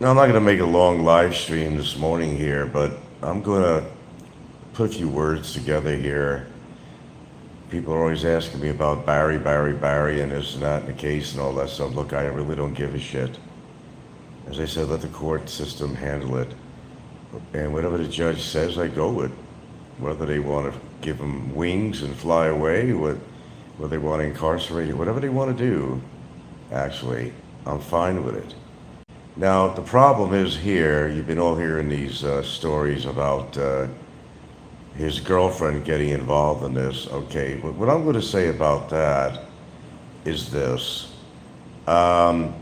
Now, I'm not going to make a long live stream this morning here, but I'm going to put a few words together here. People are always asking me about Barry, and this and that, and the case and all that stuff. Look, I really don't give a shit. As I said, let the court system handle it. And whatever the judge says, I go with. Whether they want to give them wings and fly away, whether they want to incarcerate it, whatever they want to do, actually, I'm fine with it. Now, the problem is here, you've been all hearing these stories about his girlfriend getting involved in this. Okay, but what I'm going to say about that is this. Um,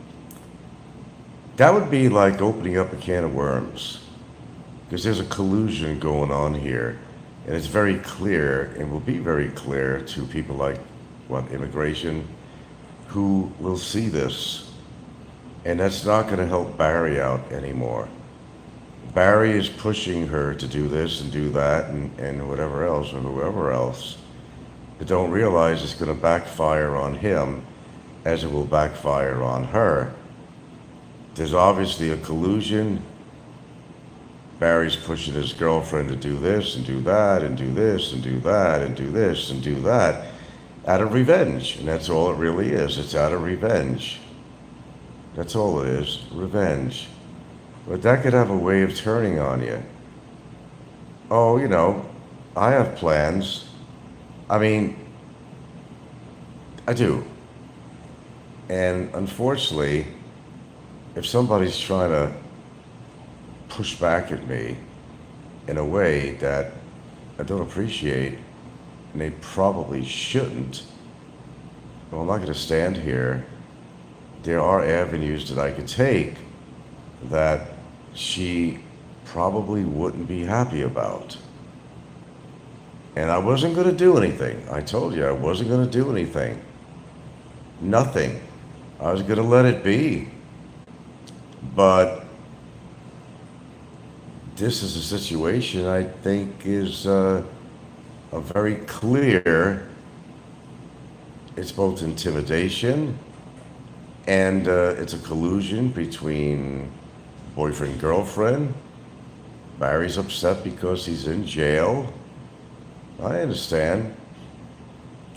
that would be like opening up a can of worms, because there's a collusion going on here. And it's very clear, and will be very clear to people like, what, immigration, who will see this. And that's not going to help Barry out anymore. Barry is pushing her to do this and do that and whatever else or whoever else. But don't realize it's going to backfire on him as it will backfire on her. There's obviously a collusion. Barry's pushing his girlfriend to do this and do that and do this and do that and do this and do that out of revenge. And that's all it really is. It's out of revenge. That's all it is, revenge. But that could have a way of turning on you. Oh, I have plans. I mean, I do. And unfortunately, if somebody's trying to push back at me in a way that I don't appreciate, and they probably shouldn't, well, I'm not going to stand here. There are avenues that I could take that she probably wouldn't be happy about. And I wasn't going to do anything. I told you I wasn't going to do anything. Nothing. I was going to let it be. But this is a situation I think is a very clear, it's both intimidation and it's a collusion between boyfriend girlfriend. Barry's upset because he's in jail. I understand.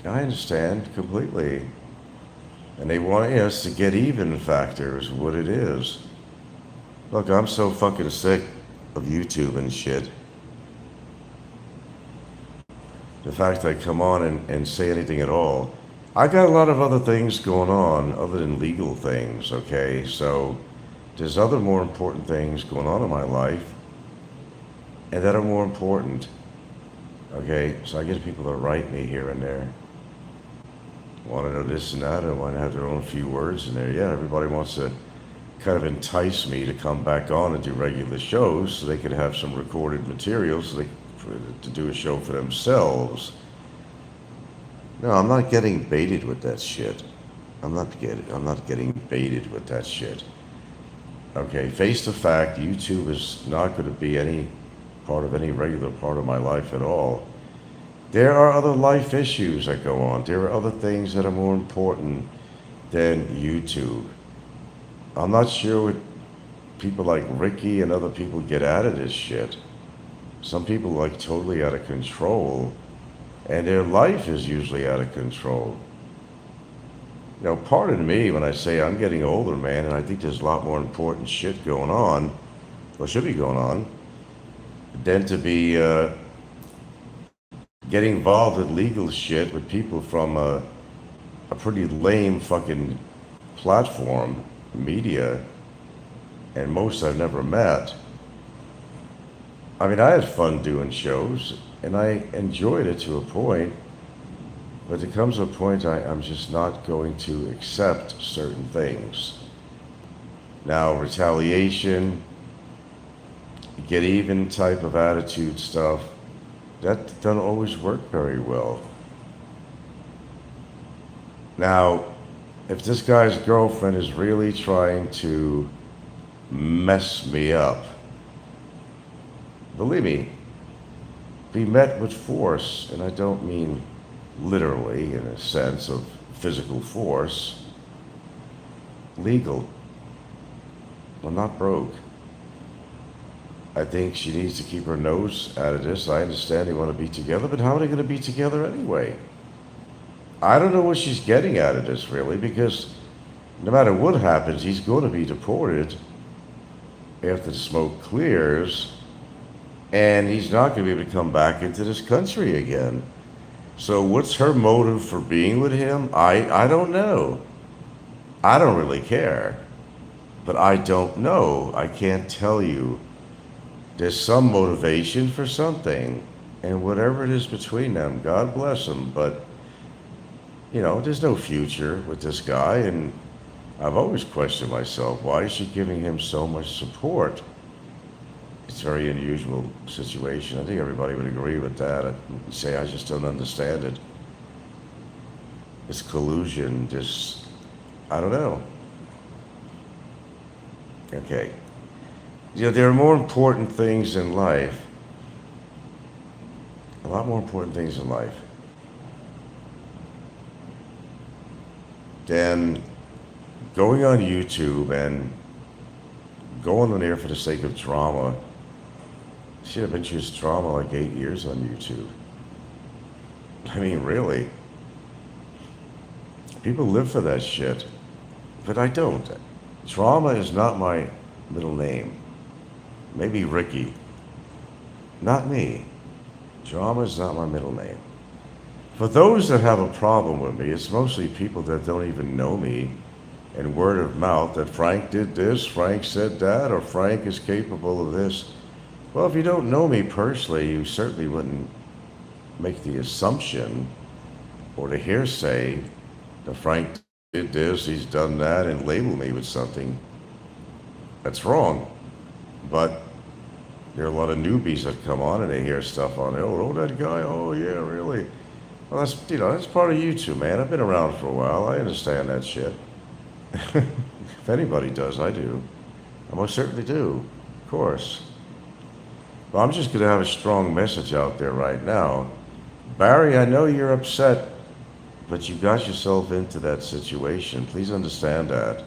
I understand completely. And they want us to get even factor is what it is. Look, I'm so fucking sick of YouTube and shit. The fact that I come on and say anything at all. I got a lot of other things going on other than legal things, okay? So there's other more important things going on in my life and that are more important, okay? So I get people that write me here and there. Want to know this and that, and want to have their own few words in there. Yeah, everybody wants to kind of entice me to come back on and do regular shows so they could have some recorded material to do a show for themselves. No, I'm not getting baited with that shit. I'm not getting baited with that shit. Okay, face the fact, YouTube is not going to be any part of any regular part of my life at all. There are other life issues that go on. There are other things that are more important than YouTube. I'm not sure what people like Ricky and other people get out of this shit. Some people like totally out of control, and their life is usually out of control. Pardon me when I say I'm getting older, man, and I think there's a lot more important shit going on, or should be going on, than to be getting involved with legal shit with people from a pretty lame fucking platform, media, and most I've never met. I mean, I had fun doing shows, and I enjoyed it to a point, but there comes a point I'm just not going to accept certain things. Now, retaliation, get even type of attitude stuff, that doesn't always work very well. Now, if this guy's girlfriend is really trying to mess me up, believe me, be met with force, and I don't mean literally in a sense of physical force, legal. Well, not broke. I think she needs to keep her nose out of this. I understand they want to be together, but how are they going to be together anyway? I don't know what she's getting out of this, really, because no matter what happens, he's going to be deported after the smoke clears, and he's not going to be able to come back into this country again. So what's her motive for being with him? I don't know. I don't really care. But I don't know. I can't tell you. There's some motivation for something. And whatever it is between them, God bless them. But, there's no future with this guy. And I've always questioned myself, why is she giving him so much support? It's a very unusual situation. I think everybody would agree with that. I'd say I just don't understand it. This collusion, I don't know. Okay. There are more important things in life, a lot more important things in life than going on YouTube and going on there for the sake of drama. Shit, I've been choosing drama like 8 years on YouTube. I mean, really. People live for that shit. But I don't. Drama is not my middle name. Maybe Ricky. Not me. Drama is not my middle name. For those that have a problem with me, it's mostly people that don't even know me, and word of mouth that Frank did this, Frank said that, or Frank is capable of this. Well, if you don't know me personally, you certainly wouldn't make the assumption or the hearsay that Frank did this, he's done that, and label me with something. That's wrong. But there are a lot of newbies that come on and they hear stuff on there. Oh, that guy, oh yeah, really? Well, that's part of YouTube, man. I've been around for a while. I understand that shit. If anybody does, I do. I most certainly do, of course. Well, I'm just going to have a strong message out there right now. Barry, I know you're upset, but you got yourself into that situation. Please understand that.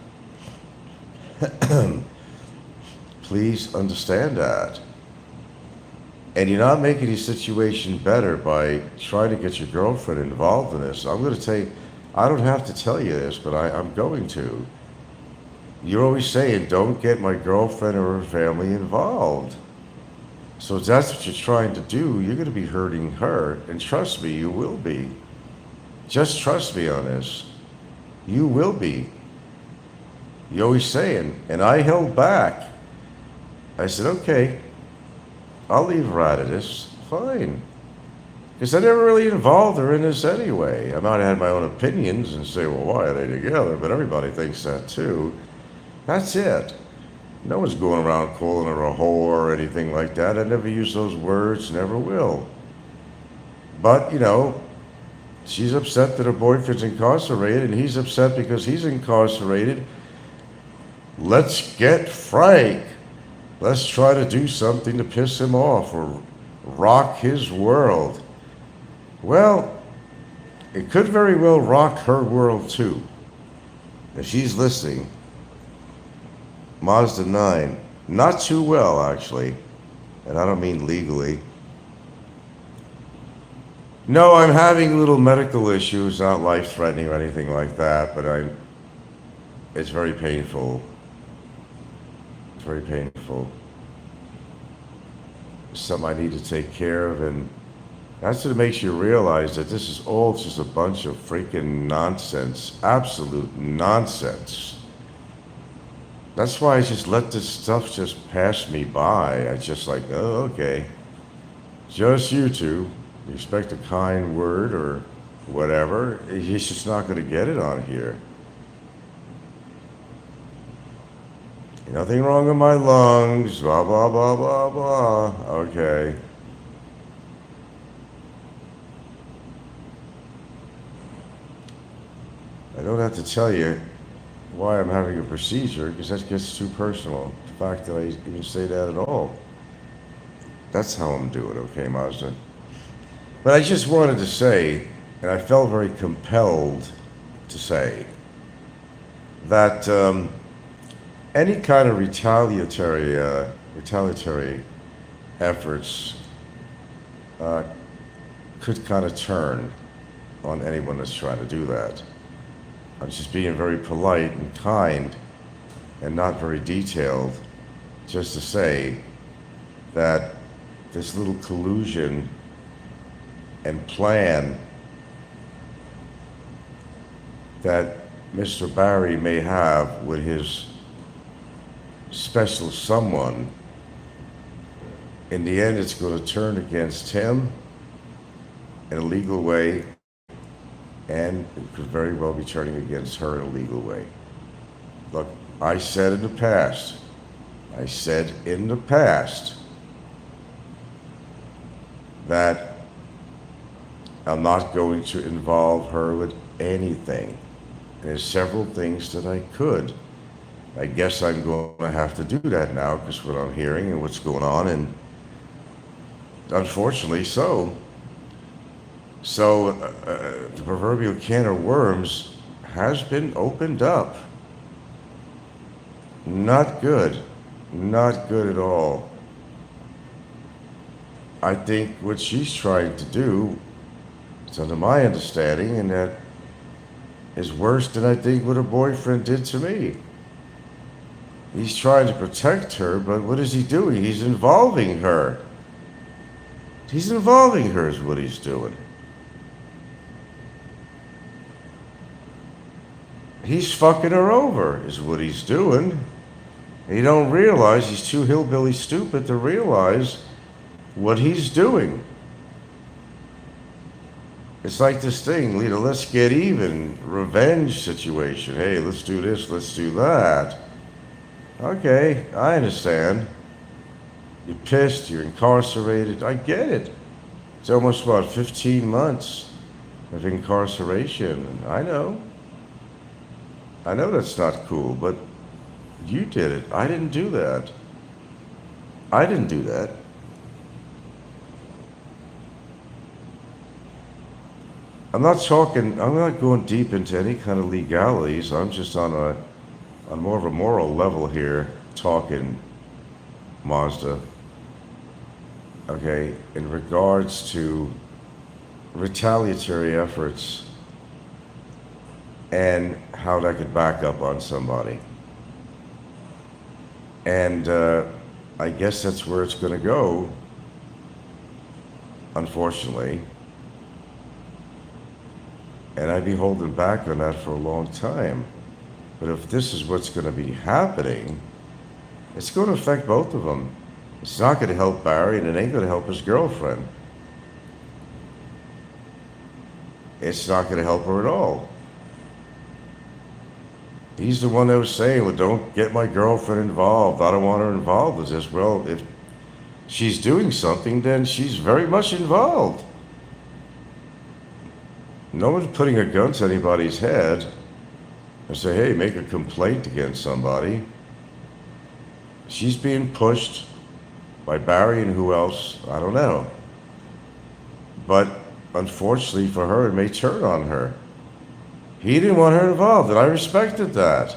Please understand that. And you're not making the situation better by trying to get your girlfriend involved in this. I'm going to tell you, I don't have to tell you this, but I'm going to. You're always saying, don't get my girlfriend or her family involved. So if that's what you're trying to do, you're going to be hurting her. And trust me, you will be. Just trust me on this. You will be. You're always saying, and I held back. I said, okay, I'll leave her out of this. Fine. Because I never really involved her in this anyway. I might have had my own opinions and say, well, why are they together? But everybody thinks that too. That's it. No one's going around calling her a whore or anything like that. I never use those words, never will. But, she's upset that her boyfriend's incarcerated, and he's upset because he's incarcerated. Let's get Frank. Let's try to do something to piss him off or rock his world. Well, it could very well rock her world too. If she's listening, Mazda 9, not too well actually, and I don't mean legally. No, I'm having little medical issues, not life-threatening or anything like that, but it's very painful. It's very painful. It's something I need to take care of, and that's what makes you realize that this is all just a bunch of freaking nonsense, absolute nonsense. That's why I just let this stuff just pass me by. I just like, oh, okay, just you two. You expect a kind word or whatever, he's just not going to get it on here. Nothing wrong with my lungs, blah, blah, blah, blah, blah. Okay. I don't have to tell you why I'm having a procedure, because that gets too personal. The fact that I even say that at all. That's how I'm doing, okay, Mazda? But I just wanted to say, and I felt very compelled to say, that any kind of retaliatory efforts uh, could kind of turn on anyone that's trying to do that. I'm just being very polite and kind and not very detailed, just to say that this little collusion and plan that Mr. Barry may have with his special someone, in the end it's going to turn against him in a legal way, and it could very well be turning against her in a legal way. Look, I said in the past that I'm not going to involve her with anything. There's several things that I could. I guess I'm going to have to do that now because what I'm hearing and what's going on, and unfortunately so. So the proverbial can of worms has been opened up. Not good. Not good at all. I think what she's trying to do, it's under my understanding, and that is worse than I think what her boyfriend did to me. He's trying to protect her, but what is he doing? He's involving her. He's involving her is what he's doing. He's fucking her over is what he's doing. He don't realize, he's too hillbilly stupid to realize what he's doing. It's like this thing, you know, let's get even, revenge situation. Hey, let's do this, let's do that. Okay, I understand. You're pissed, you're incarcerated, I get it. It's almost about 15 months of incarceration. I know that's not cool, but you did it. I didn't do that. I didn't do that. I'm not going deep into any kind of legalities. I'm just on more of a moral level here, talking, Mazda. Okay, in regards to retaliatory efforts and how that could back up on somebody. And I guess that's where it's going to go, unfortunately. And I'd be holding back on that for a long time. But if this is what's going to be happening, it's going to affect both of them. It's not going to help Barry, and it ain't going to help his girlfriend. It's not going to help her at all. He's the one that was saying, well, don't get my girlfriend involved. I don't want her involved with this. Well, if she's doing something, then she's very much involved. No one's putting a gun to anybody's head and say, hey, make a complaint against somebody. She's being pushed by Barry and who else, I don't know. But unfortunately for her, it may turn on her. He didn't want her involved, and I respected that.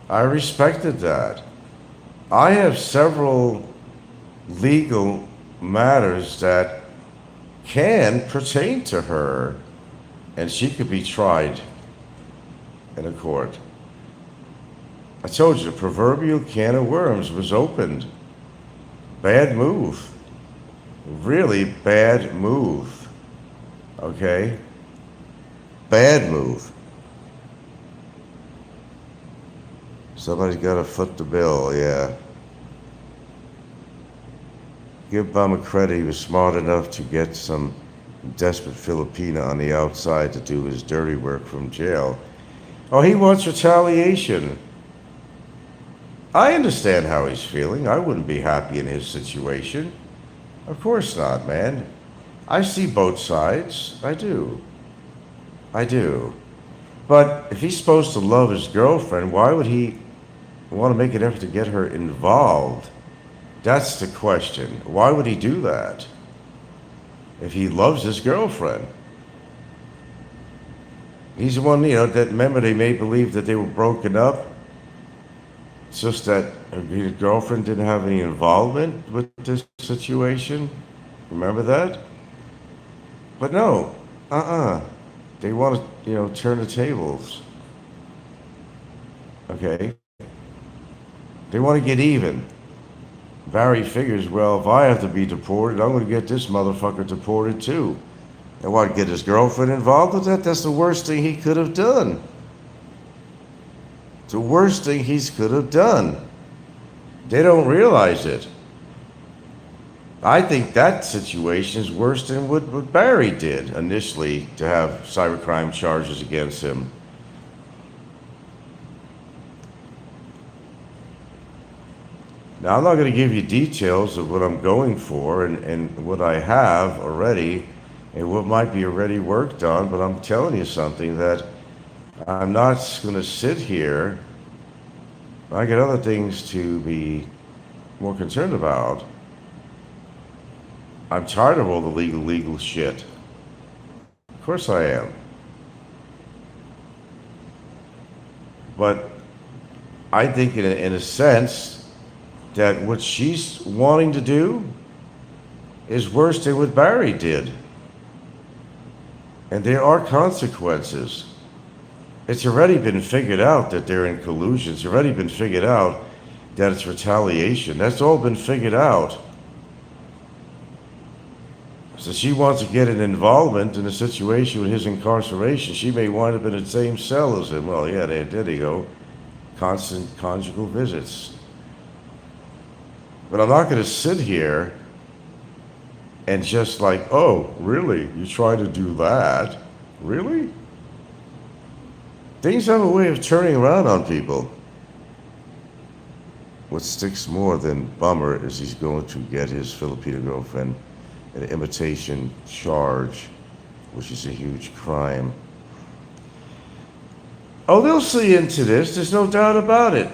I have several legal matters that can pertain to her, and she could be tried in a court. I told you, the proverbial can of worms was opened. Bad move. Really bad move. Okay? Bad move. Somebody's got to foot the bill, yeah. Give Obama credit, he was smart enough to get some desperate Filipina on the outside to do his dirty work from jail. Oh, he wants retaliation. I understand how he's feeling. I wouldn't be happy in his situation. Of course not, man. I see both sides. I do. But if he's supposed to love his girlfriend, why would he want to make an effort to get her involved? That's the question. Why would he do that if he loves his girlfriend? He's the one, that remember they made believe that they were broken up It's just that his girlfriend didn't have any involvement with this situation. Remember that? But no, they want to, turn the tables. Okay? They want to get even. Barry figures, well, if I have to be deported, I'm going to get this motherfucker deported too. And what, get his girlfriend involved with that? That's the worst thing he could have done. It's the worst thing he could have done. They don't realize it. I think that situation is worse than what Barry did initially to have cybercrime charges against him. Now, I'm not going to give you details of what I'm going for and what I have already and what might be already worked on, but I'm telling you something that I'm not going to sit here. I got other things to be more concerned about. I'm tired of all the legal shit. Of course I am. But I think in a sense that what she's wanting to do is worse than what Barry did. And there are consequences. It's already been figured out that they're in collusion. It's already been figured out that it's retaliation. That's all been figured out. So she wants to get an involvement in a situation with his incarceration. She may wind up in the same cell as him. Well, yeah, there you go. Constant conjugal visits. But I'm not going to sit here and just like, oh, really? You try to do that? Really? Things have a way of turning around on people. What sticks more than bummer is he's going to get his Filipino girlfriend an imitation charge, which is a huge crime. Oh, they'll see into this. There's no doubt about it.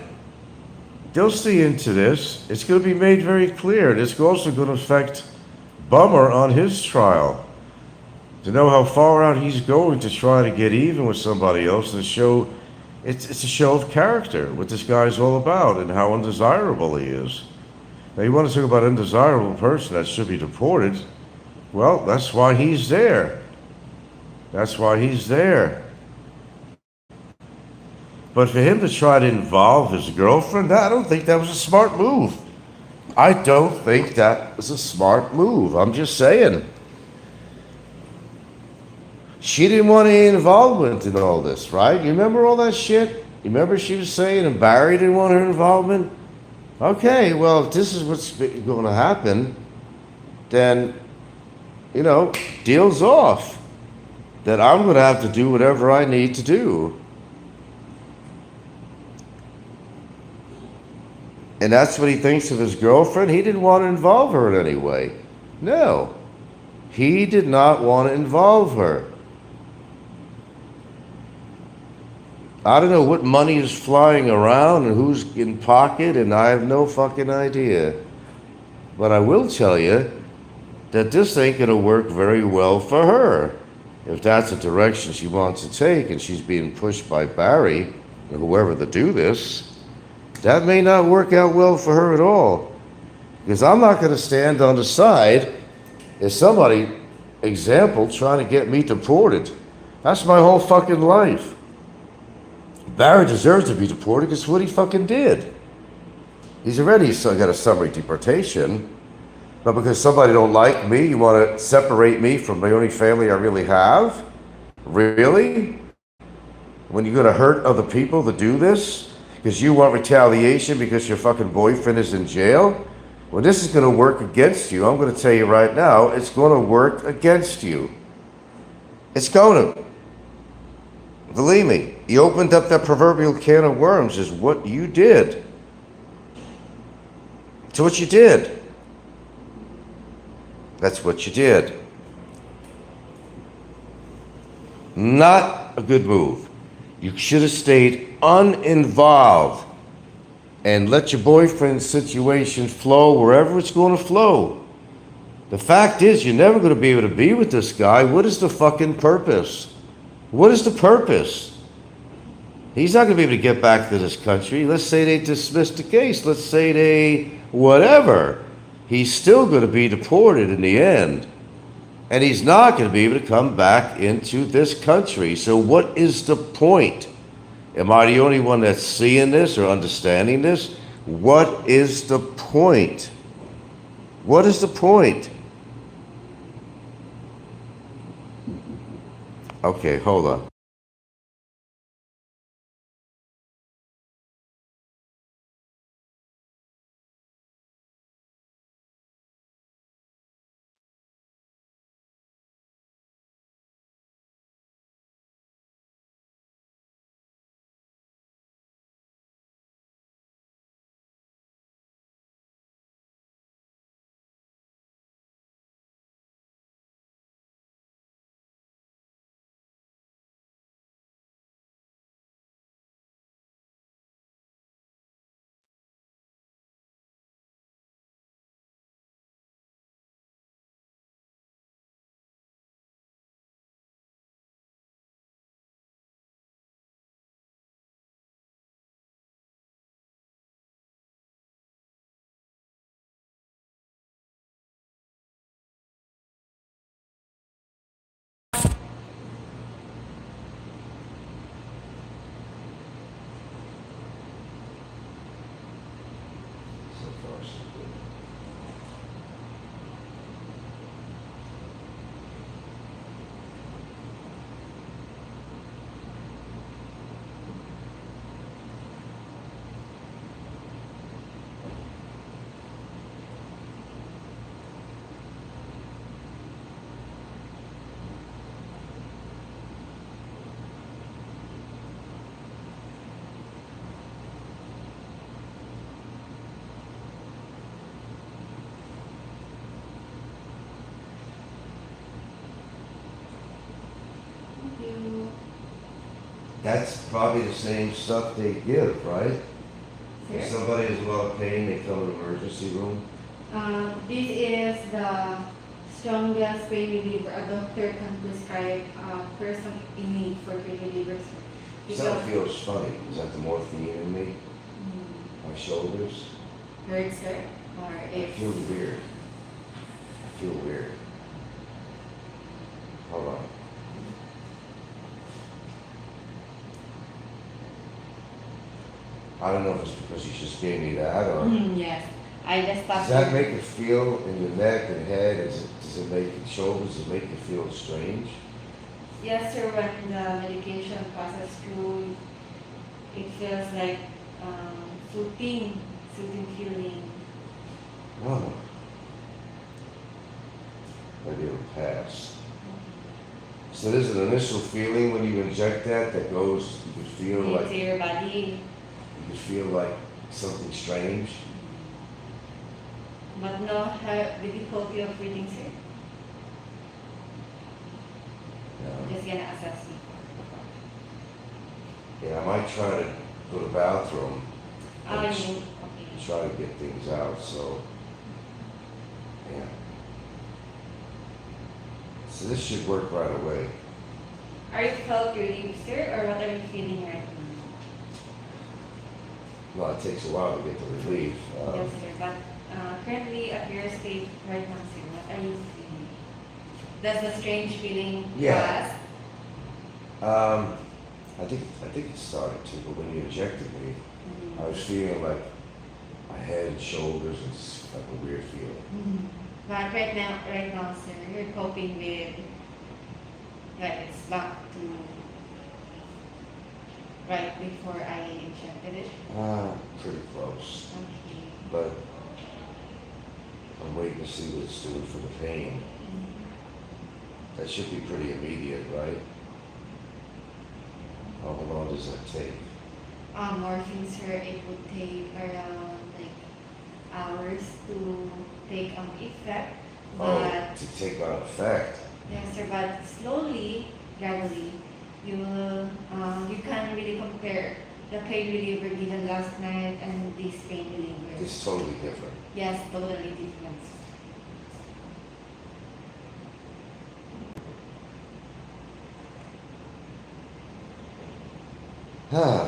They'll see into this. It's going to be made very clear. And it's also going to affect Bummer on his trial. To know how far out he's going to try to get even with somebody else and show it's a show of character, what this guy's all about and how undesirable he is. Now, you want to talk about an undesirable person that should be deported? Well, that's why he's there. That's why he's there. But for him to try to involve his girlfriend, I don't think that was a smart move. I don't think that was a smart move. I'm just saying. She didn't want any involvement in all this, right? You remember all that shit? You remember she was saying, and Barry didn't want her involvement? Okay, well, if this is what's going to happen, then, deal's off. That I'm going to have to do whatever I need to do. And that's what he thinks of his girlfriend. He didn't want to involve her in any way. No. He did not want to involve her. I don't know what money is flying around and who's in pocket, and I have no fucking idea. But I will tell you that this ain't going to work very well for her. If that's the direction she wants to take and she's being pushed by Barry or whoever to do this, that may not work out well for her at all. Because I'm not going to stand on the side as somebody, example, trying to get me deported. That's my whole fucking life. Barry deserves to be deported because what he fucking did. He's already got a summary deportation. But because somebody don't like me, you want to separate me from the only family I really have? Really? When you're going to hurt other people to do this? Because you want retaliation because your fucking boyfriend is in jail? When this is going to work against you, I'm going to tell you right now, it's going to work against you. It's going to. Believe me, you opened up that proverbial can of worms is what you did. It's what you did. That's what you did. Not a good move. You should have stayed uninvolved and let your boyfriend's situation flow wherever it's going to flow. The fact is, you're never going to be able to be with this guy. What is the fucking purpose? What is the purpose? He's not going to be able to get back to this country. Let's say they dismiss the case. Let's say they whatever. He's still going to be deported in the end. And he's not going to be able to come back into this country. So what is the point? Am I the only one that's seeing this or understanding this? What is the point? What is the point? Okay, hold on. So far, so good. That's probably the same stuff they give, right? If somebody is in a lot of pain, they come to the emergency room. This is the strongest pain reliever a doctor can prescribe a person in need for pain relievers. Something feels funny. Is that the morphine in me? My shoulders? Hurts, sir? Or I if feel weird. I feel weird. Hold on. I don't know if it's because you just gave me that or... Yes, I just Does thought. that make you feel in your neck and head? Does it make your shoulders? Does it make you feel strange? Yes, sir. When the medication passes through, it feels like soothing feeling. Oh. Maybe it'll pass. So there's an initial feeling when you inject that goes, you can feel Into like, your body, you can feel like something strange. but no difficulty of breathing, sir. Yeah. Just gonna assess you. Yeah, I might try to go to the bathroom and Okay. try to get things out, so, yeah. So this should work right away. Are you felt relieved, sir, or what are you feeling right now? Well, it takes a while to get the relief. Yes, sir. But currently at your state right now, sir, what are you feeling? Does the strange feeling Yeah. pass? I think it started to, but when you injected me, I was feeling like my head and shoulders, and it's like a weird feeling. But right now, sir, you're coping with that it's back to right before I injected it. Pretty close. Okay. But I'm waiting to see what it's doing for the pain. That should be pretty immediate, right? How long does that take? Morphine, sir, it would take around like hours to take effect. But To take on effect. yes, sir, but slowly, gradually, you can't really compare the pain reliever given last night and this pain reliever. It's totally different. Yes, totally different. My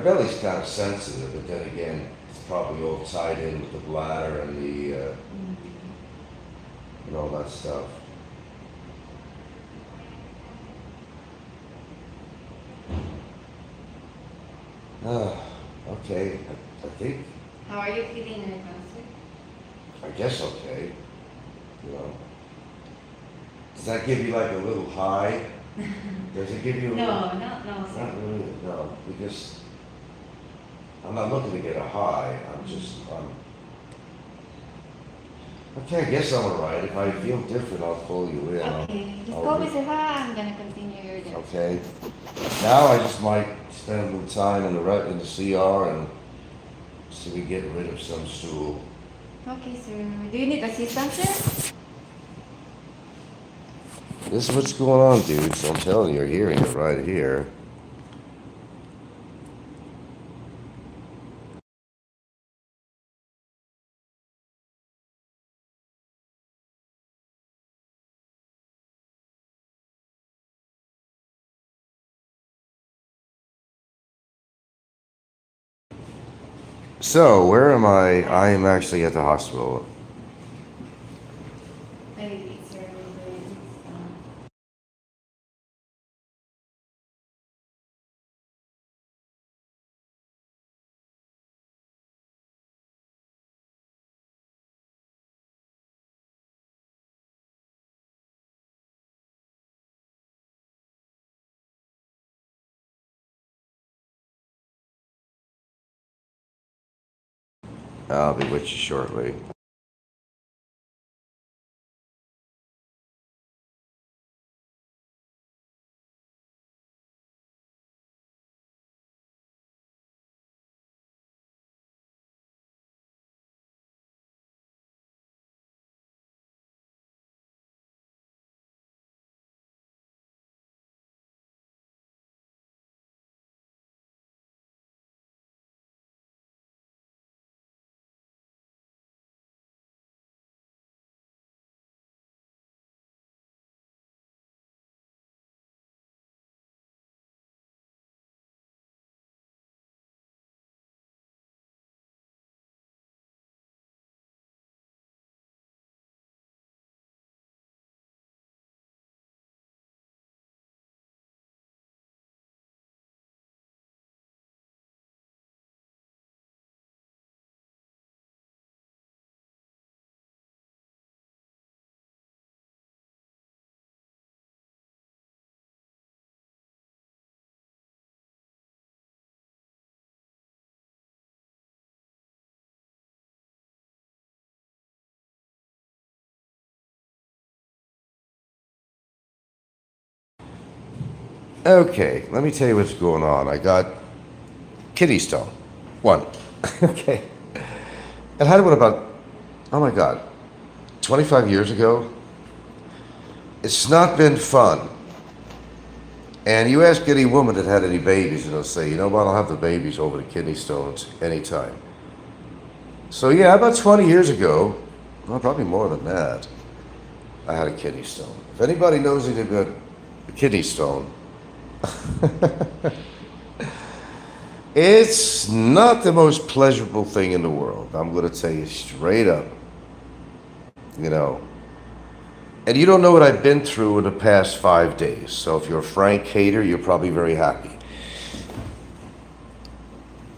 belly's kind of sensitive, but then again, it's probably all tied in with the bladder and and all that stuff. Okay, I think, How are you feeling right now, sir? I guess okay, you know. Does that give you like a little high? Does it give you a No, little? no, sir. Not really, no, because I'm not looking to get a high, okay, I guess I'm all right. If I feel different, I'll call you in. Okay, just I'll go re- with Eva. I'm gonna continue your day. Okay. Now I just might spend a little time in the CR and see if we get rid of some stool. Okay, sir. Do you need assistance, sir? This is what's going on, dudes. I'm telling you, you're hearing it right here. So, where am I? I am actually at the hospital. Maybe, sir. I'll be with you shortly. Okay, let me tell you what's going on. I got kidney stone. One. Okay. And had one about, oh my God, 25 years ago. It's not been fun. And you ask any woman that had any babies, and they'll say, you know what, I'll have the babies over the kidney stones anytime. So yeah, about 20 years ago, well, probably more than that, I had a kidney stone. If anybody knows anything about a kidney stone, it's not the most pleasurable thing in the world. I'm going to tell you straight up. You know, and you don't know what I've been through in the past 5 days. So if you're a Frank hater, you're probably very happy.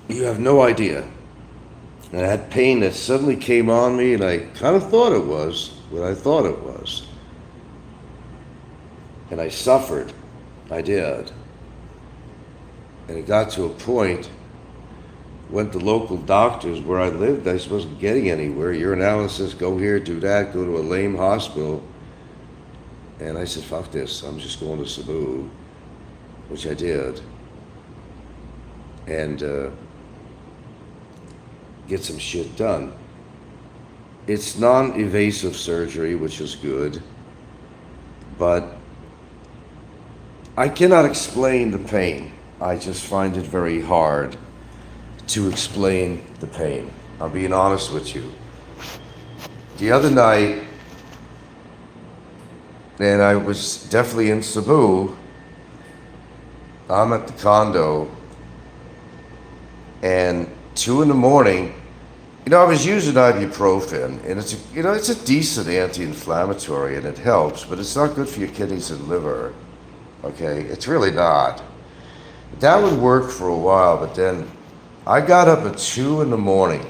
You have no idea. And I had pain that suddenly came on me, and I kind of thought it was what I thought it was. And I suffered. I did. And it got to a point, went to local doctors where I lived, I wasn't getting anywhere. Urinalysis, go here, do that, go to a lame hospital. And I said, fuck this, I'm just going to Cebu, which I did. And get some shit done. It's non-invasive surgery, which is good, but I cannot explain the pain. I just find it very hard to explain the pain. I'm being honest with you. The other night, and I was definitely in Cebu, I'm at the condo, and 2 in the morning. I was using ibuprofen, and it's a decent anti-inflammatory, and it helps, but it's not good for your kidneys and liver. Okay, it's really not. That would work for a while, but then I got up at 2 in the morning.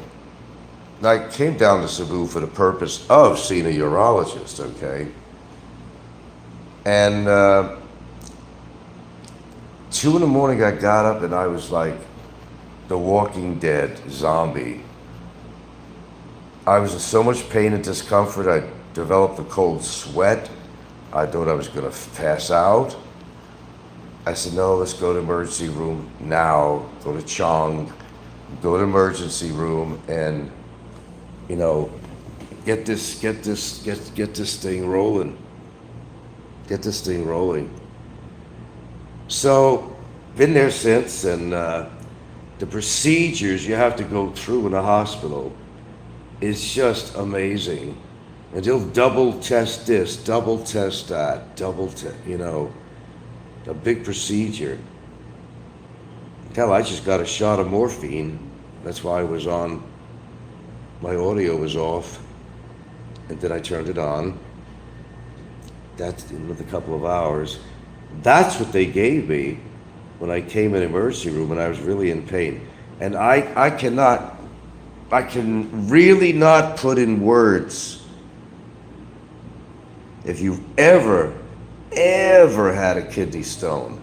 And I came down to Cebu for the purpose of seeing a urologist. Okay, and 2 in the morning, I got up and I was like the Walking Dead zombie. I was in so much pain and discomfort. I developed a cold sweat. I thought I was going to pass out. I said, no, let's go to emergency room now. Go to Chong, go to emergency room, and get this thing rolling. Get this thing rolling. So, been there since, and the procedures you have to go through in the hospital is just amazing. And they'll double test this, double test that, a big procedure. Hell, I just got a shot of morphine. That's why my audio was off, and then I turned it on. That's in a couple of hours. That's what they gave me when I came in the emergency room, and I was really in pain. And I can really not put in words. If you've ever had a kidney stone,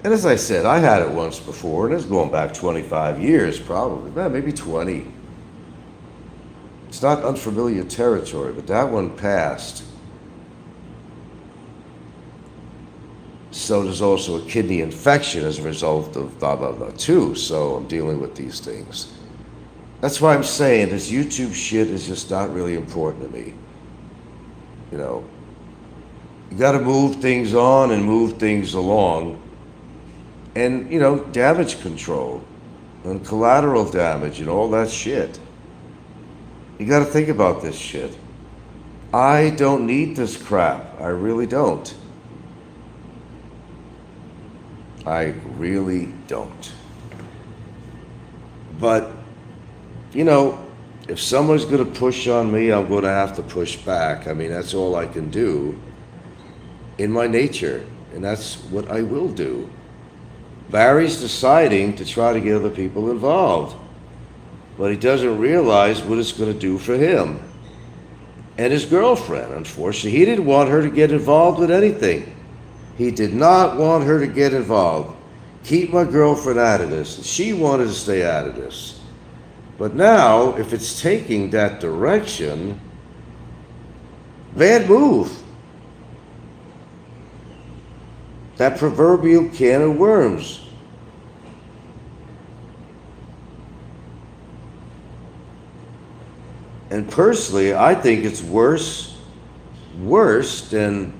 and as I said, I had it once before, and it's going back 25 years probably, maybe 20. It's not unfamiliar territory, but that one passed. So there's also a kidney infection as a result of blah, blah, blah, too. So I'm dealing with these things. That's why I'm saying this YouTube shit is just not really important to me. You got to move things on and move things along. And, damage control and collateral damage and all that shit. You got to think about this shit. I don't need this crap. I really don't. I really don't. But, if someone's going to push on me, I'm going to have to push back. I mean, that's all I can do in my nature, and that's what I will do. Barry's deciding to try to get other people involved, but he doesn't realize what it's going to do for him and his girlfriend. Unfortunately, he didn't want her to get involved with anything. He did not want her to get involved. Keep my girlfriend out of this. She wanted to stay out of this. But now, if it's taking that direction, bad move. That proverbial can of worms. And personally, I think it's worse than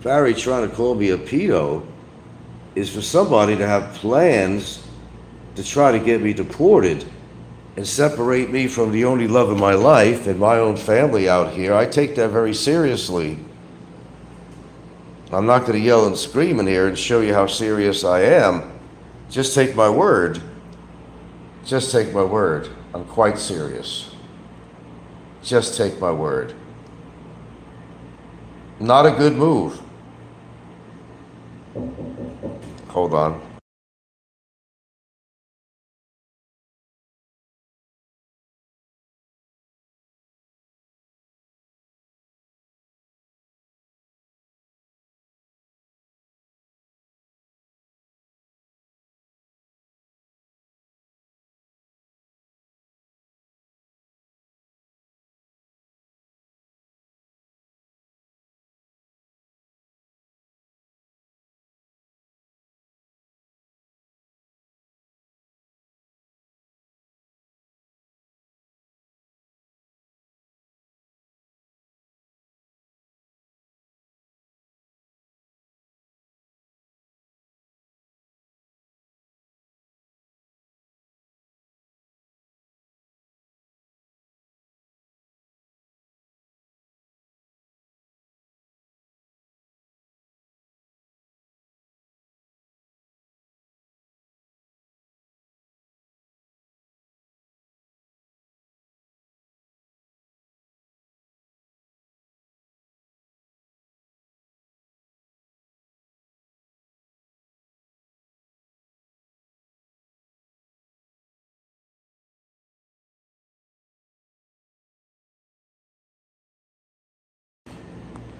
Barry trying to call me a pedo, is for somebody to have plans to try to get me deported and separate me from the only love of my life and my own family out here. I take that very seriously. I'm not going to yell and scream in here and show you how serious I am. Just take my word. Just take my word. I'm quite serious. Just take my word. Not a good move. Hold on.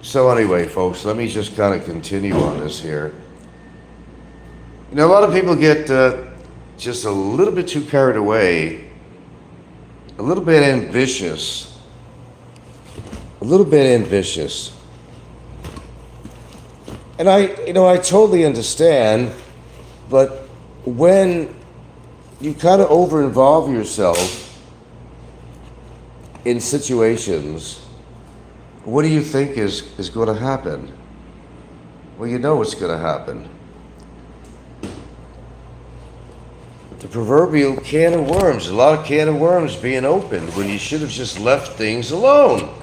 So anyway, folks, let me just kind of continue on this here. You know, a lot of people get just a little bit too carried away, a little bit ambitious, a little bit ambitious. And I totally understand, but when you kind of over-involve yourself in situations, what do you think is going to happen? Well, you know what's going to happen. The proverbial can of worms, a lot of can of worms being opened when you should have just left things alone.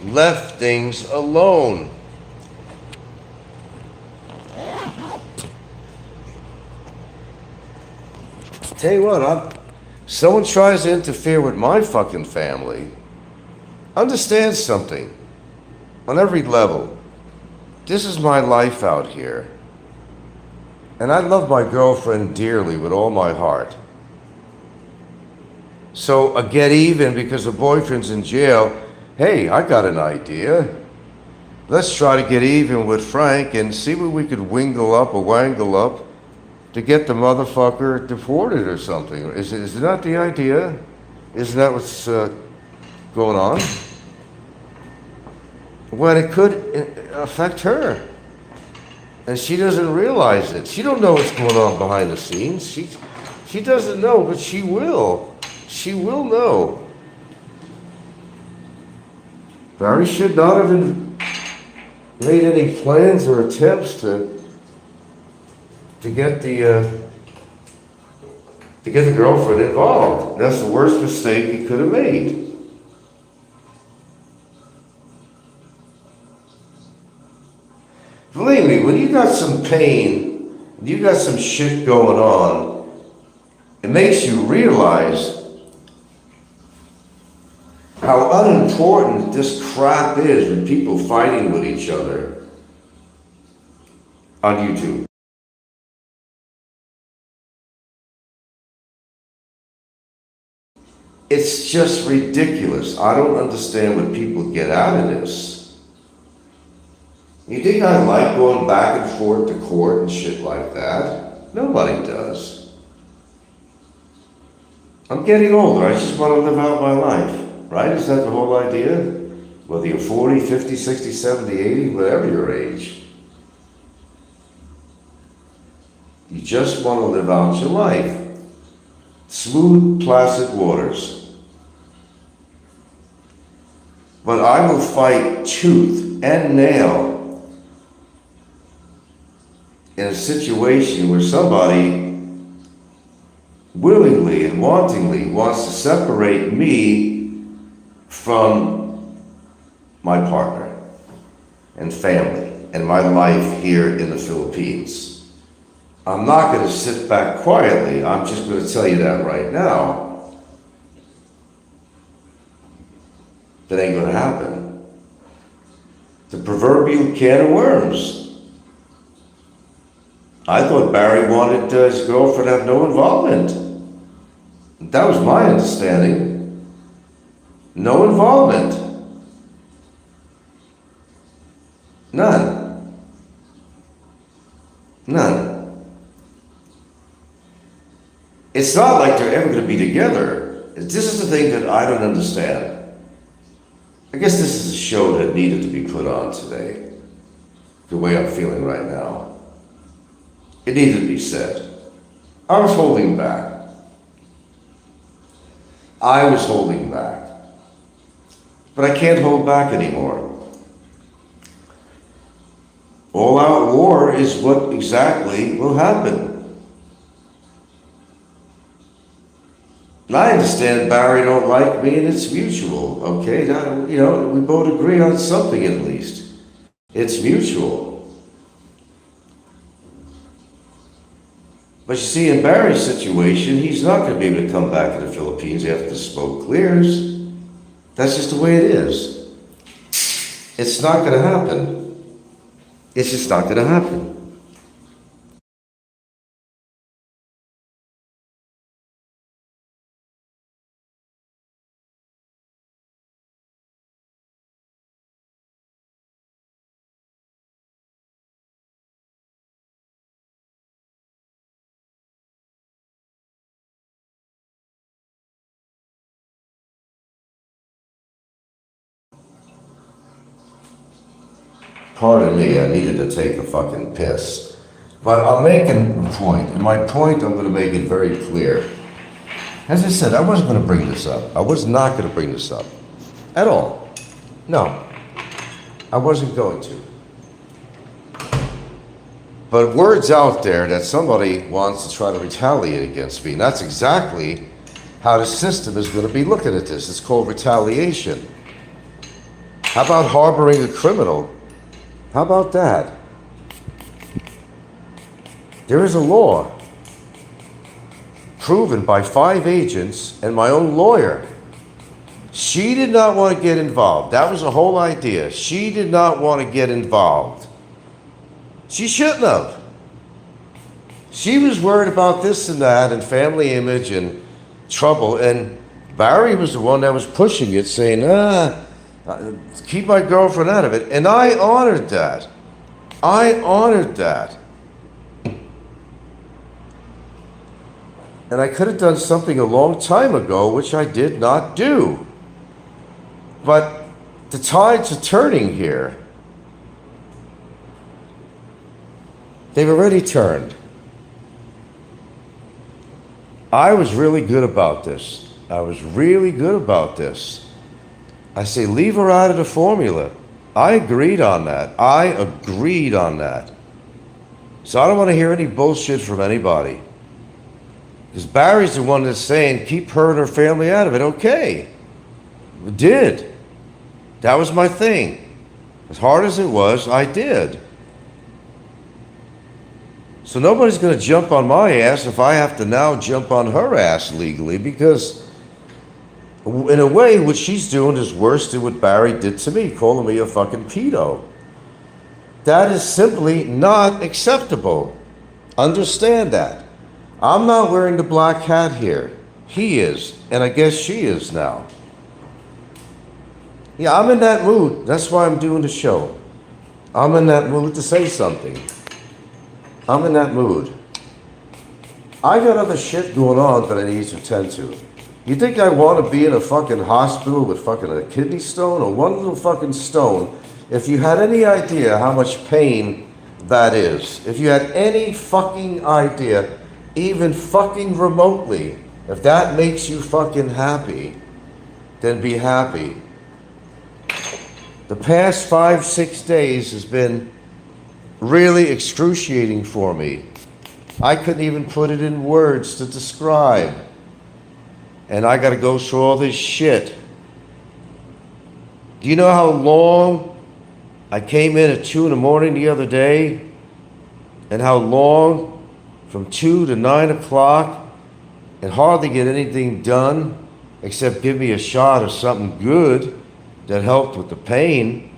Left things alone. Tell you what, someone tries to interfere with my fucking family, understand something on every level. This is my life out here. And I love my girlfriend dearly with all my heart. So a get even because the boyfriend's in jail, hey, I got an idea. Let's try to get even with Frank and see what we could wingle up or wangle up to get the motherfucker deported or something. Is that the idea? Isn't that what's going on? Well, it could affect her. And she doesn't realize it. She don't know what's going on behind the scenes. She doesn't know, but she will. She will know. Barry should not have made any plans or attempts to get the girlfriend involved. That's the worst mistake he could have made. Believe me, when you got some pain, when you got some shit going on, it makes you realize how unimportant this crap is with people fighting with each other on YouTube. It's just ridiculous. I don't understand what people get out of this. You think I like going back and forth to court and shit like that? Nobody does. I'm getting older. I just want to live out my life, right? Is that the whole idea? Whether you're 40, 50, 60, 70, 80, whatever your age. You just want to live out your life. Smooth, placid waters. But I will fight tooth and nail in a situation where somebody willingly and wantingly wants to separate me from my partner and family and my life here in the Philippines. I'm not going to sit back quietly. I'm just going to tell you that right now. That ain't going to happen. The proverbial can of worms. I thought Barry wanted his girlfriend to have no involvement. That was my understanding. No involvement. None. None. It's not like they're ever going to be together. This is the thing that I don't understand. I guess this is a show that needed to be put on today, the way I'm feeling right now. It needed to be said. I was holding back. I was holding back. But I can't hold back anymore. All-out war is what exactly will happen. And I understand Barry don't like me and it's mutual, okay? Now, we both agree on something at least. It's mutual. But you see, in Barry's situation, he's not going to be able to come back to the Philippines after the smoke clears. That's just the way it is. It's not going to happen. It's just not going to happen. Pardon me, I needed to take a fucking piss. But I'm making a point, and my point, I'm going to make it very clear. As I said, I wasn't going to bring this up. I was not going to bring this up. At all. No. I wasn't going to. But word's out there that somebody wants to try to retaliate against me, and that's exactly how the system is going to be looking at this. It's called retaliation. How about harboring a criminal? How about that? There is a law proven by 5 agents and my own lawyer. She did not want to get involved. That was the whole idea. She did not want to get involved. She shouldn't have. She was worried about this and that and family image and trouble, and Barry was the one that was pushing it, saying, keep my girlfriend out of it. And I honored that. I honored that. And I could have done something a long time ago, which I did not do. But the tides are turning here. They've already turned. I was really good about this. I was really good about this. I say, leave her out of the formula. I agreed on that. I agreed on that. So I don't want to hear any bullshit from anybody. Because Barry's the one that's saying, keep her and her family out of it. Okay. I did. That was my thing. As hard as it was, I did. So nobody's going to jump on my ass if I have to now jump on her ass legally, because in a way, what she's doing is worse than what Barry did to me, calling me a fucking pedo. That is simply not acceptable. Understand that. I'm not wearing the black hat here. He is, and I guess she is now. Yeah, I'm in that mood. That's why I'm doing the show. I'm in that mood to say something. I'm in that mood. I got other shit going on that I need to attend to. You think I want to be in a fucking hospital with fucking a kidney stone or one little fucking stone? If you had any idea how much pain that is, if you had any fucking idea, even fucking remotely, if that makes you fucking happy, then be happy. The past 5-6 days has been really excruciating for me. I couldn't even put it in words to describe. And I got to go through all this shit. Do you know how long I came in at 2 in the morning the other day? And how long from 2 to 9 o'clock and hardly get anything done except give me a shot of something good that helped with the pain.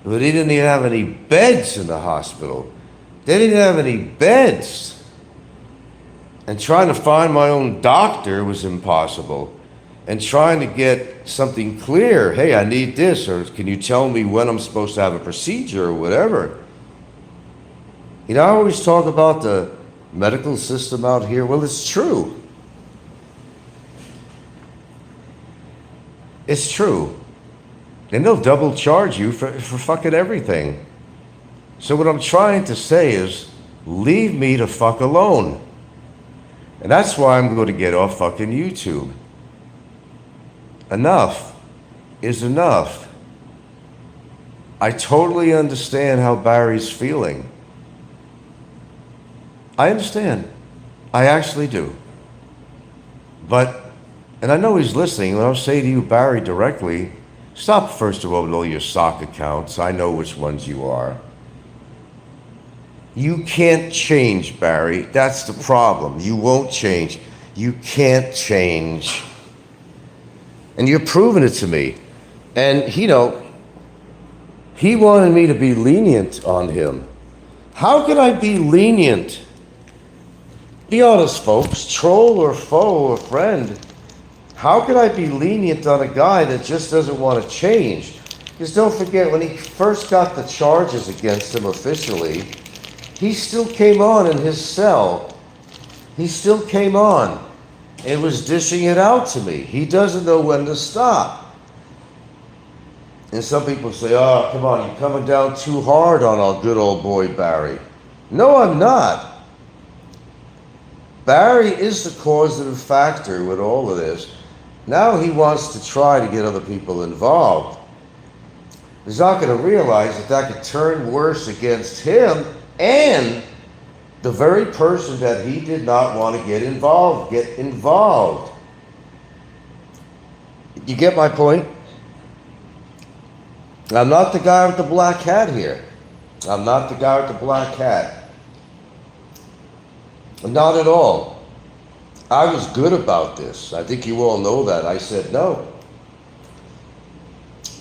But they didn't even have any beds in the hospital. They didn't have any beds. And trying to find my own doctor was impossible. And trying to get something clear, hey, I need this, or can you tell me when I'm supposed to have a procedure or whatever. You know, I always talk about the medical system out here. Well, it's true. It's true. And they'll double charge you for fucking everything. So what I'm trying to say is, leave me the fuck alone. And that's why I'm going to get off fucking YouTube. Enough is enough. I totally understand how Barry's feeling. I understand. I actually do. But, and I know he's listening, and I'll say to you, Barry, directly, stop, first of all, with all your sock accounts. I know which ones you are. You can't change, Barry. That's the problem. You won't change. You can't change. And you're proving it to me. And, you know, he wanted me to be lenient on him. How could I be lenient? Be honest, folks. Troll or foe or friend. How could I be lenient on a guy that just doesn't want to change? Because don't forget, when he first got the charges against him officially, he still came on in his cell. He still came on and was dishing it out to me. He doesn't know when to stop. And some people say, oh, come on, you're coming down too hard on our good old boy Barry. No, I'm not. Barry is the causative factor with all of this. Now he wants to try to get other people involved. He's not going to realize that that could turn worse against him and the very person that he did not want to get involved. You get my point? I'm not the guy with the black hat here. I'm not the guy with the black hat. Not at all. I was good about this. I think you all know that. I said no.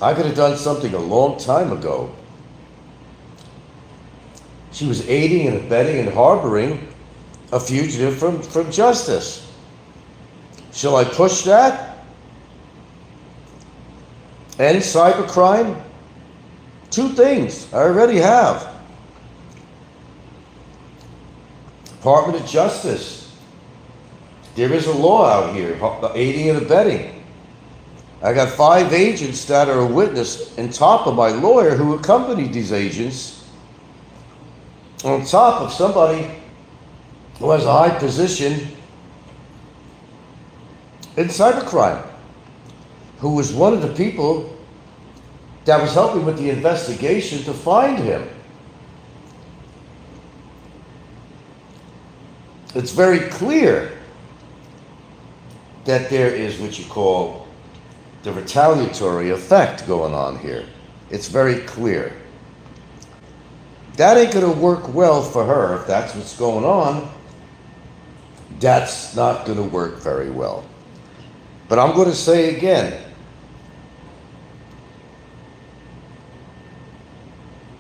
I could have done something a long time ago. She was aiding and abetting and harboring a fugitive from justice. Shall I push that? End cybercrime? Two things. I already have. Department of Justice. There is a law out here, aiding and abetting. I got 5 agents that are a witness on top of my lawyer who accompanied these agents, on top of somebody who has a high position in cybercrime, who was one of the people that was helping with the investigation to find him. It's very clear that there is what you call the retaliatory effect going on here. It's very clear. That ain't going to work well for her if that's what's going on. That's not going to work very well. But I'm going to say again,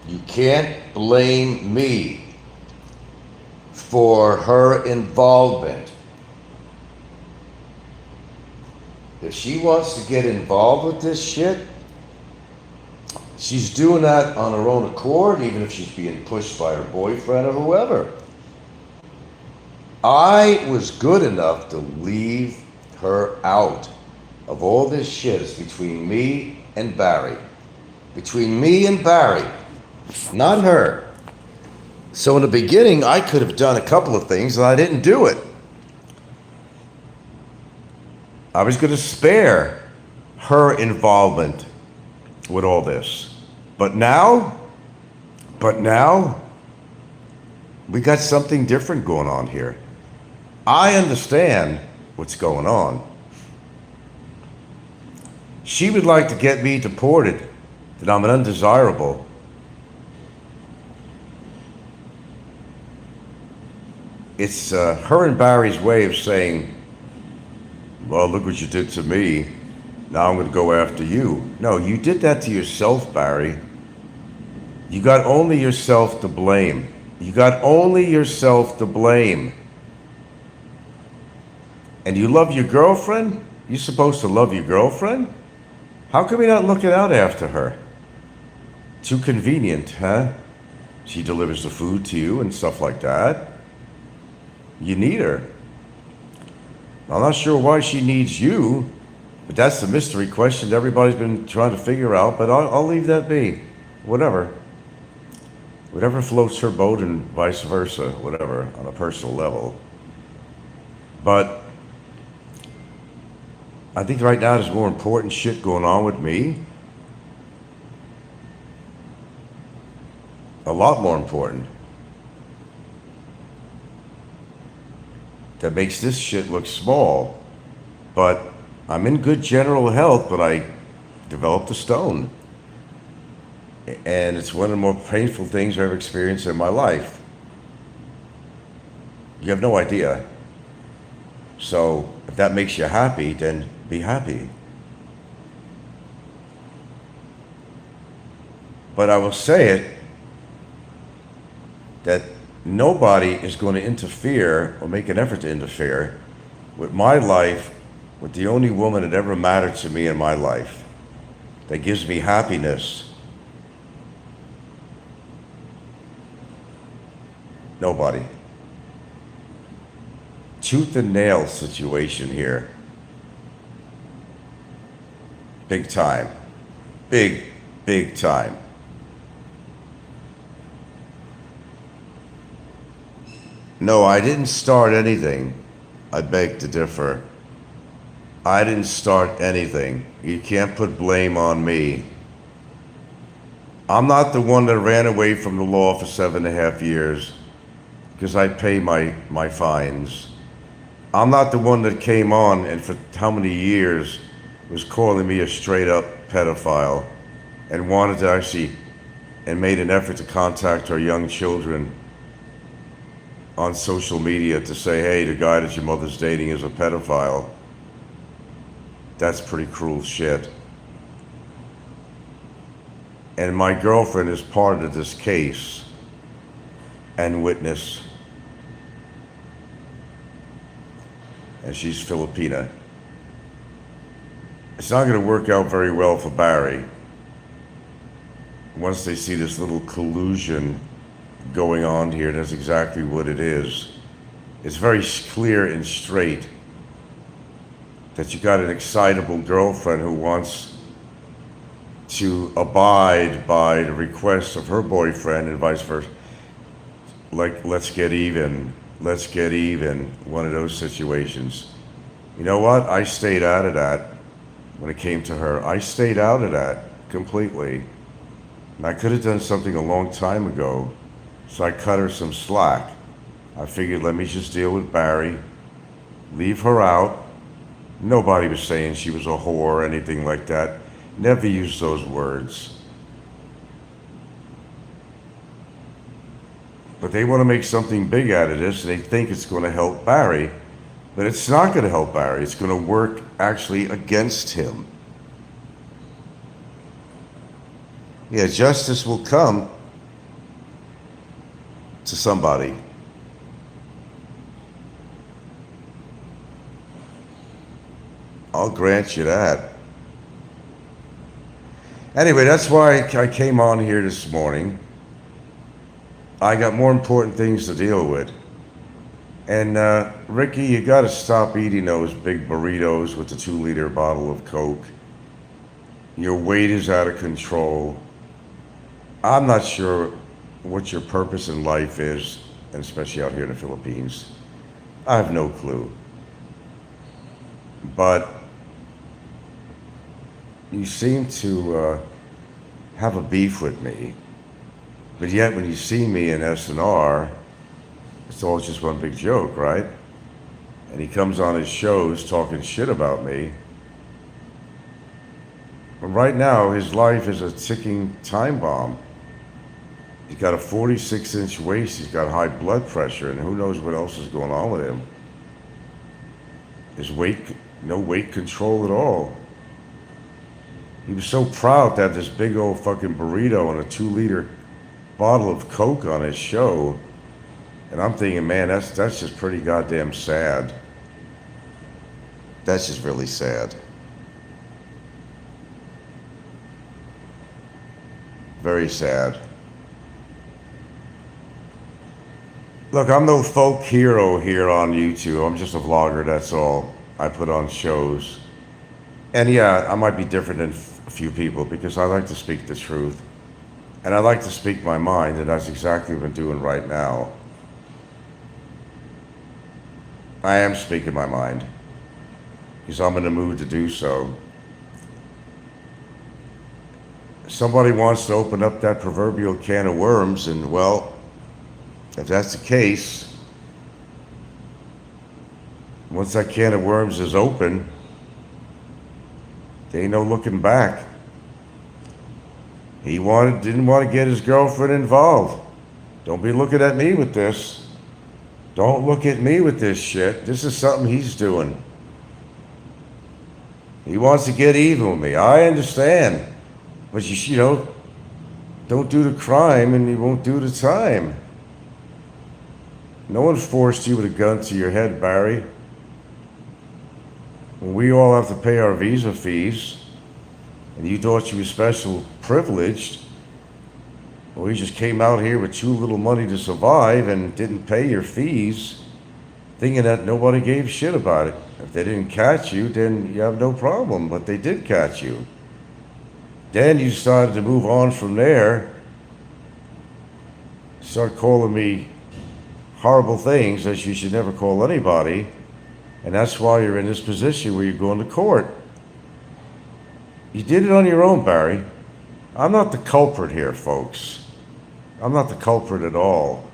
you can't blame me for her involvement. If she wants to get involved with this shit, she's doing that on her own accord, even if she's being pushed by her boyfriend or whoever. I was good enough to leave her out of all this shit. It's between me and Barry. Between me and Barry, not her. So in the beginning, I could have done a couple of things and I didn't do it. I was going to spare her involvement with all this. But now, we got something different going on here. I understand what's going on. She would like to get me deported, that I'm an undesirable. It's her and Barry's way of saying, well, look what you did to me. Now I'm going to go after you. No, you did that to yourself, Barry. You got only yourself to blame. You got only yourself to blame. And you love your girlfriend? You're supposed to love your girlfriend? How come you're not looking out after her? Too convenient, huh? She delivers the food to you and stuff like that. You need her. I'm not sure why she needs you, but that's the mystery question that everybody's been trying to figure out, but I'll leave that be. Whatever. Whatever floats her boat and vice versa, whatever, on a personal level. But I think right now there's more important shit going on with me. A lot more important. That makes this shit look small. But I'm in good general health, but I developed a stone. And it's one of the more painful things I've ever experienced in my life. You have no idea. So if that makes you happy, then be happy. But I will say it, that nobody is going to interfere or make an effort to interfere with my life, with the only woman that ever mattered to me in my life, that gives me happiness. Nobody. Tooth and nail situation here. Big time. Big Big time. No, I didn't start anything. I beg to differ. I didn't start anything. You can't put blame on me. I'm not the one that ran away from the law for 7.5 years because I pay my fines. I'm not the one that came on and for how many years was calling me a straight up pedophile and wanted to actually and made an effort to contact our young children on social media to say, hey, the guy that your mother's dating is a pedophile. That's pretty cruel shit. And my girlfriend is part of this case and witness. And she's Filipina. It's not going to work out very well for Barry once they see this little collusion going on here. That's exactly what it is. It's very clear and straight that you got an excitable girlfriend who wants to abide by the requests of her boyfriend and vice versa. Like, let's get even, one of those situations. You know what? I stayed out of that when it came to her. I stayed out of that completely. And I could have done something a long time ago, so I cut her some slack. I figured, let me just deal with Barry, leave her out. Nobody was saying she was a whore or anything like that. Never use those words. But they want to make something big out of this, and they think it's going to help Barry. But it's not going to help Barry. It's going to work actually against him. Yeah, justice will come to somebody. I'll grant you that. Anyway, that's why I came on here this morning. I got more important things to deal with. And Ricky, you got to stop eating those big burritos with the 2-liter bottle of Coke. Your weight is out of control. I'm not sure what your purpose in life is, and especially out here in the Philippines. I have no clue. But you seem to have a beef with me. But yet when you see me in SNR, it's all just one big joke, right? And he comes on his shows talking shit about me. But right now, his life is a ticking time bomb. He's got a 46-inch waist, he's got high blood pressure, and who knows what else is going on with him. His weight, no weight control at all. He was so proud to have this big old fucking burrito and a 2-liter bottle of Coke on his show. And I'm thinking, man, that's just pretty goddamn sad. That's just really sad. Very sad. Look, I'm no folk hero here on YouTube. I'm just a vlogger, that's all. I put on shows. And yeah, I might be different than a few people because I like to speak the truth. And I like to speak my mind, and that's exactly what I'm doing right now. I am speaking my mind because I'm in the mood to do so. Somebody wants to open up that proverbial can of worms, and well, if that's the case, once that can of worms is open, there ain't no looking back. He didn't want to get his girlfriend involved. Don't be looking at me with this. Don't look at me with this shit. This is something he's doing. He wants to get even with me. I understand. But you know, don't do the crime and you won't do the time. No one forced you with a gun to your head, Barry. When we all have to pay our visa fees, and you thought you were special privileged, well, you just came out here with too little money to survive and didn't pay your fees, thinking that nobody gave shit about it. If they didn't catch you, then you have no problem, but they did catch you. Then you decided to move on from there, start calling me horrible things that you should never call anybody, and that's why you're in this position where you're going to court. You did it on your own, Barry. I'm not the culprit here, folks. I'm not the culprit at all.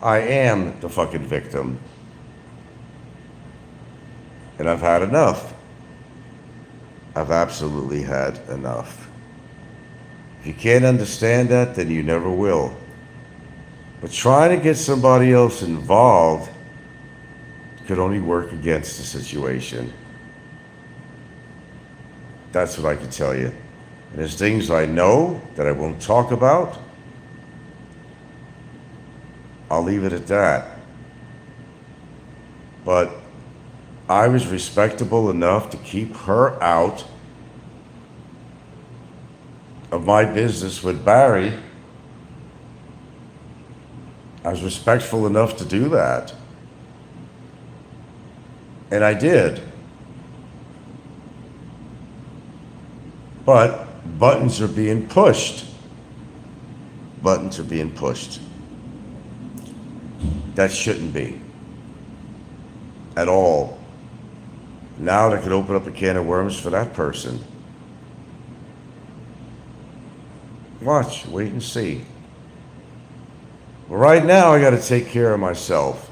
I am the fucking victim. And I've had enough. I've absolutely had enough. If you can't understand that, then you never will. But trying to get somebody else involved could only work against the situation. That's what I can tell you. And there's things I know that I won't talk about. I'll leave it at that. But I was respectable enough to keep her out of my business with Barry. I was respectful enough to do that. And I did. But buttons are being pushed. Buttons are being pushed. That shouldn't be. At all. Now that could open up a can of worms for that person. Watch, wait and see. But right now I gotta take care of myself.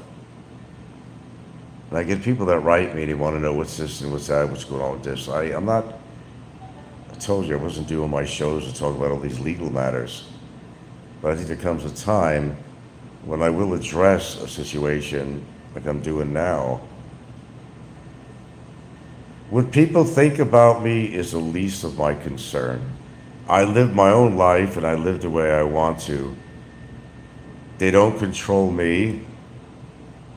And I get people that write me, they wanna know what's this and what's that, what's going on with this. I told you I wasn't doing my shows to talk about all these legal matters. But I think there comes a time when I will address a situation like I'm doing now. What people think about me is the least of my concern. I live my own life and I live the way I want to. They don't control me.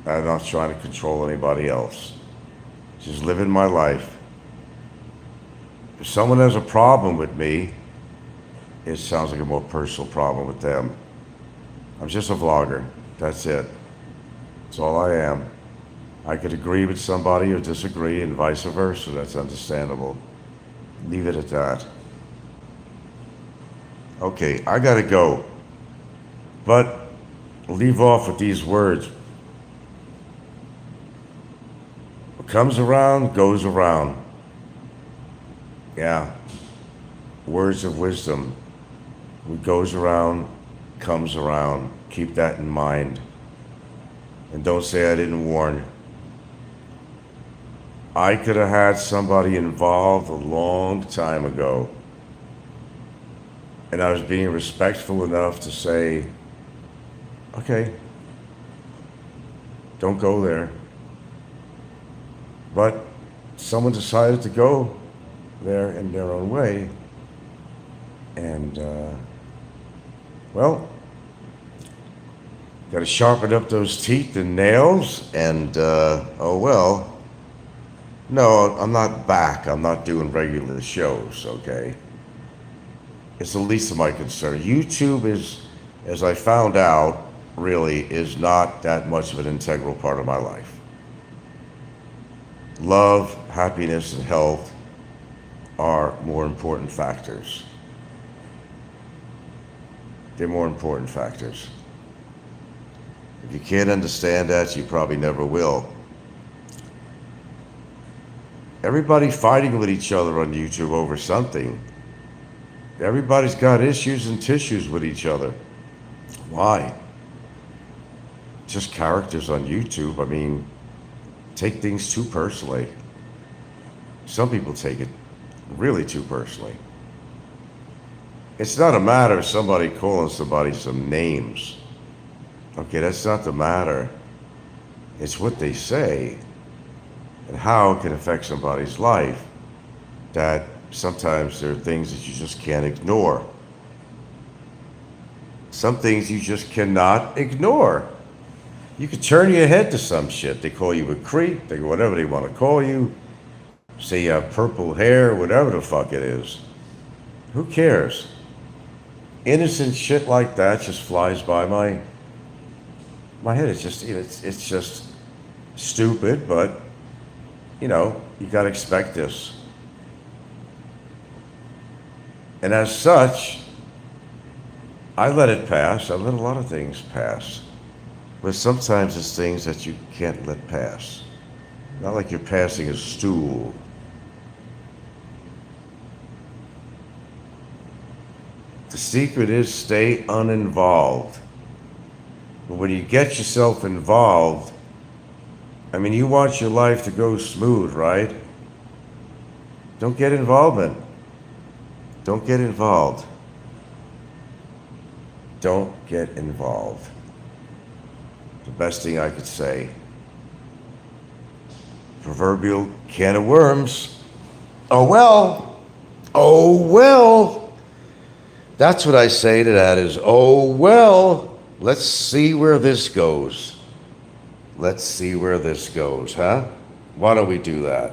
I'm not trying to control anybody else. Just living my life. If someone has a problem with me, it sounds like a more personal problem with them. I'm just a vlogger. That's it. That's all I am. I could agree with somebody or disagree and vice versa. That's understandable. Leave it at that. Okay, I gotta go. But leave off with these words. What comes around, goes around. Yeah. Words of wisdom. What goes around, comes around. Keep that in mind. And don't say I didn't warn. I could have had somebody involved a long time ago. And I was being respectful enough to say, okay, don't go there. But someone decided to go there in their own way. And, well, got to sharpen up those teeth and nails. And, oh well. No, I'm not back. I'm not doing regular shows, okay? It's the least of my concern. YouTube is, as I found out, really is not that much of an integral part of my life. Love, happiness, and health are more important factors. They're more important factors. If you can't understand that, you probably never will. Everybody fighting with each other on YouTube over something. Everybody's got issues and tissues with each other. Why? Just characters on YouTube. I mean, take things too personally. Some people take it really too personally. It's not a matter of somebody calling somebody some names. Okay, that's not the matter. It's what they say and how it can affect somebody's life, that sometimes there are things that you just can't ignore. Some things you just cannot ignore. You could turn your head to some shit. They call you a creep, they whatever they want to call you. Say you have purple hair, whatever the fuck it is. Who cares? Innocent shit like that just flies by my head. It's just, it's just stupid, but you know, you gotta expect this. And as such, I let it pass. I let a lot of things pass. But sometimes it's things that you can't let pass. Not like you're passing a stool. The secret is stay uninvolved. But when you get yourself involved, I mean, you want your life to go smooth, right? Don't get involvement. Don't get involved. Don't get involved. The best thing I could say. Proverbial can of worms. Oh well. Oh well. That's what I say to that is, oh well. Let's see where this goes. Let's see where this goes, huh? Why don't we do that?